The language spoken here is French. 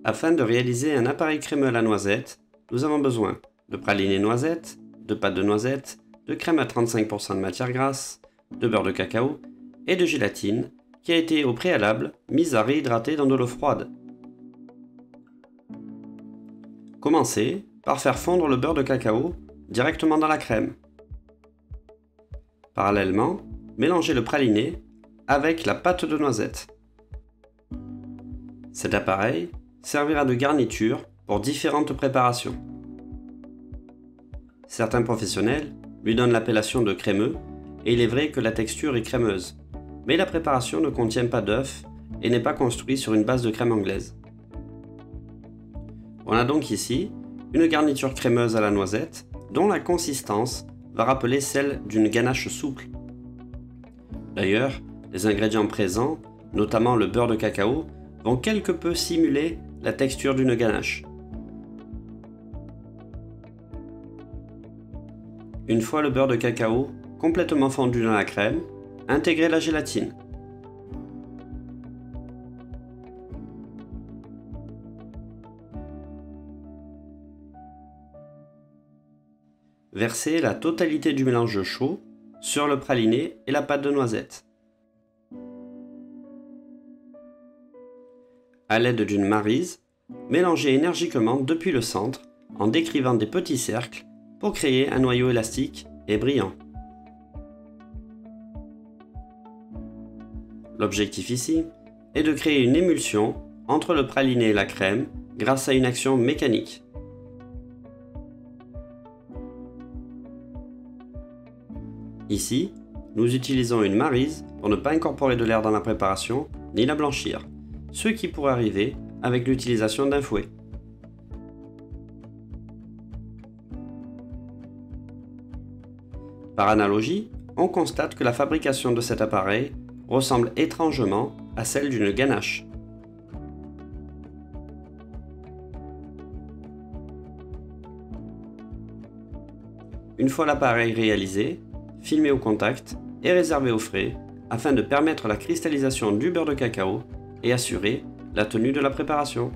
Afin de réaliser un appareil crémeux à la noisette, nous avons besoin de praliné noisette, de pâte de noisette, de crème à 35% de matière grasse, de beurre de cacao et de gélatine qui a été au préalable mise à réhydrater dans de l'eau froide. Commencez par faire fondre le beurre de cacao directement dans la crème. Parallèlement, mélangez le praliné avec la pâte de noisette. Cet appareil servira de garniture pour différentes préparations. Certains professionnels lui donnent l'appellation de crémeux et il est vrai que la texture est crémeuse, mais la préparation ne contient pas d'œuf et n'est pas construite sur une base de crème anglaise. On a donc ici une garniture crémeuse à la noisette dont la consistance va rappeler celle d'une ganache souple. D'ailleurs, les ingrédients présents, notamment le beurre de cacao, vont quelque peu simuler la texture d'une ganache. Une fois le beurre de cacao complètement fondu dans la crème, intégrez la gélatine. Versez la totalité du mélange chaud sur le praliné et la pâte de noisette. À l'aide d'une maryse, mélangez énergiquement depuis le centre en décrivant des petits cercles pour créer un noyau élastique et brillant. L'objectif ici est de créer une émulsion entre le praliné et la crème grâce à une action mécanique. Ici, nous utilisons une maryse pour ne pas incorporer de l'air dans la préparation ni la blanchir, ce qui pourrait arriver avec l'utilisation d'un fouet. Par analogie, on constate que la fabrication de cet appareil ressemble étrangement à celle d'une ganache. Une fois l'appareil réalisé, filmez au contact et réservez au frais afin de permettre la cristallisation du beurre de cacao et assurer la tenue de la préparation.